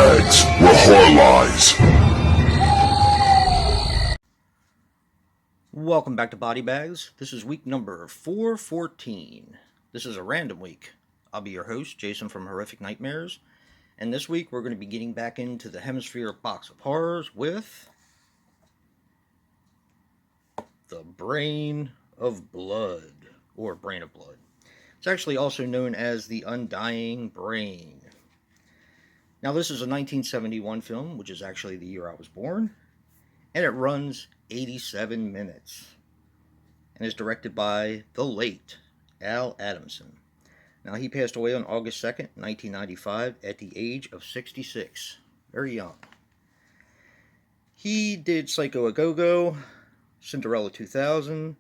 BodyBags, where horror lies. Welcome back to BodyBags. This is week number 414. This is a random week. I'll be your host, Jason from Horrific Nightmares, and this week we're going to be getting back into the Hemispheric Box of Horrors with the Brain of Blood, or Brain of Blood. It's actually also known as the Undying Brain. Now, this is a 1971 film, which is actually the year I was born, and it runs 87 minutes and is directed by the late Al Adamson. Now, he passed away on August 2nd, 1995 at the age of 66. Very young. He did Psycho A Go-Go, Cinderella 2000,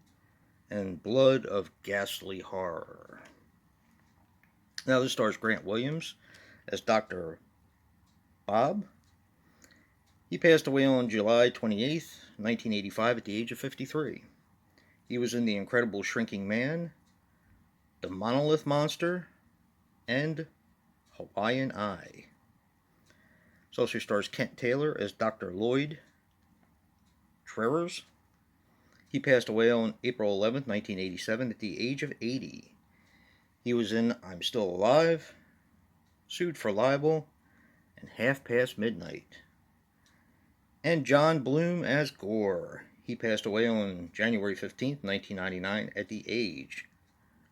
and Blood of Ghastly Horror. Now, this stars Grant Williams as Dr. Bob. He passed away on July 28th, 1985 at the age of 53. He was in The Incredible Shrinking Man, The Monolith Monster, and Hawaiian Eye. It also stars Kent Taylor as Dr. Lloyd Trevors. He passed away on April 11th, 1987 at the age of 80. He was in I'm Still Alive, Sued for Libel, and Half Past Midnight. And John Bloom as Gore. He passed away on January 15th, 1999 at the age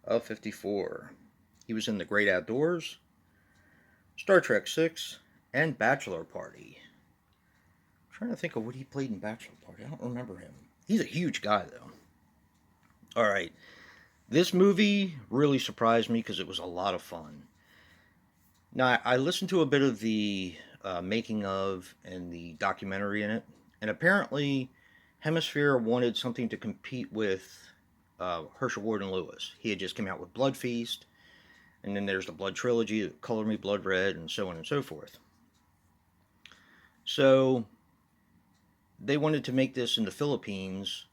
of 54. He was in The Great Outdoors, Star Trek VI, and Bachelor Party. I'm trying to think of what he played in Bachelor Party. I don't remember him. He's a huge guy, though. Alright, this movie really surprised me because it was a lot of fun. Now, I listened to a bit of the making of and the documentary in it, and apparently Hemisphere wanted something to compete with Herschel Gordon Lewis. He had just come out with Blood Feast, and then there's the Blood Trilogy, Color Me Blood Red, and so on and so forth. So they wanted to make this in the Philippines,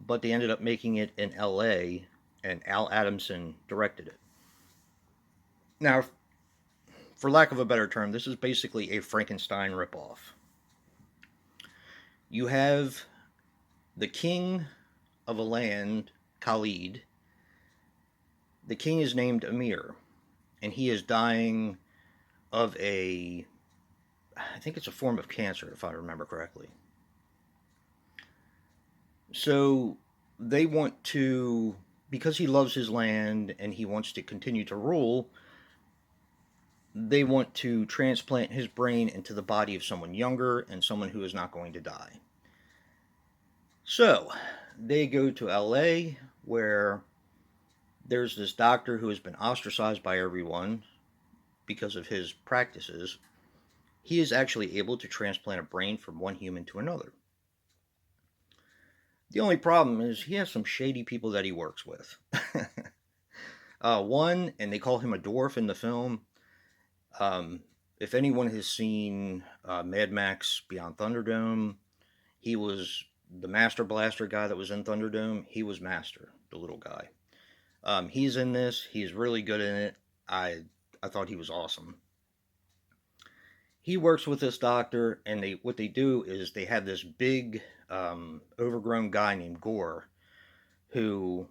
but they ended up making it in LA, and Al Adamson directed it. Now, for lack of a better term, this is basically a Frankenstein ripoff. You have the king of a land, Khalid. The king is named Amir, and he is dying of I think it's a form of cancer, if I remember correctly. So they want to, because he loves his land and he wants to continue to rule, they want to transplant his brain into the body of someone younger and someone who is not going to die. So they go to LA, where there's this doctor who has been ostracized by everyone because of his practices. He is actually able to transplant a brain from one human to another. The only problem is he has some shady people that he works with. One, and they call him a dwarf in the film. If anyone has seen Mad Max Beyond Thunderdome, he was the Master Blaster guy that was in Thunderdome. He was Master, the little guy. He's in this. He's really good in it. I thought he was awesome. He works with this doctor, and what they do is they have this big, overgrown guy named Gore who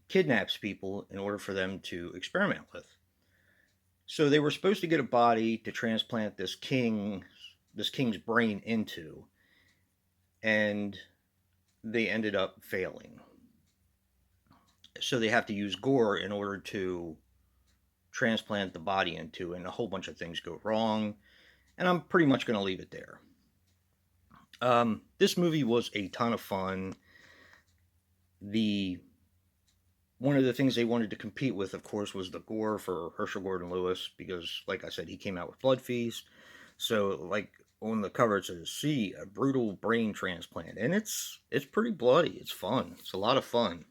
kidnaps people in order for them to experiment with. So they were supposed to get a body to transplant this king's brain into, and they ended up failing. So they have to use Gore in order to transplant the body into, and a whole bunch of things go wrong, and I'm pretty much going to leave it there. This movie was a ton of fun. One of the things they wanted to compete with, of course, was the gore for Herschel Gordon Lewis, because, like I said, he came out with Blood Feast. So, like, on the cover it says, "See, a brutal brain transplant." And it's pretty bloody. It's fun. It's a lot of fun.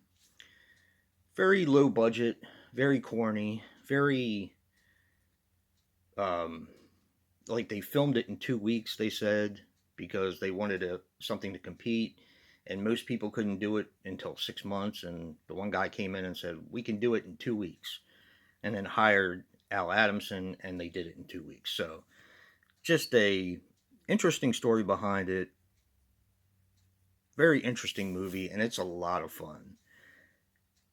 Very low budget, very corny, very, like, they filmed it in 2 weeks, they said, because they wanted something to compete. And most people couldn't do it until 6 months. And the one guy came in and said, "We can do it in 2 weeks." And then hired Al Adamson, and they did it in 2 weeks. So just a interesting story behind it. Very interesting movie, and it's a lot of fun.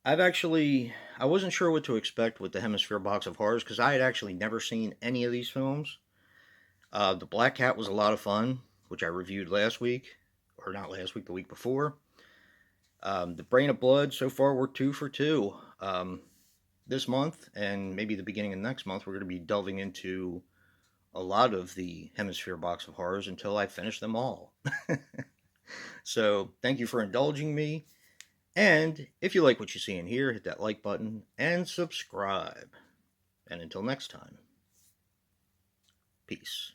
I wasn't sure what to expect with the Hemisphere Box of Horrors because I had actually never seen any of these films. The Black Cat was a lot of fun, which I reviewed last week, or not last week, the week before. The Brain of Blood, so far we're 2 for 2. This month, and maybe the beginning of next month, we're going to be delving into a lot of the Hemisphere Box of Horrors until I finish them all. So, thank you for indulging me. And if you like what you see in here, hit that like button and subscribe. And until next time, peace.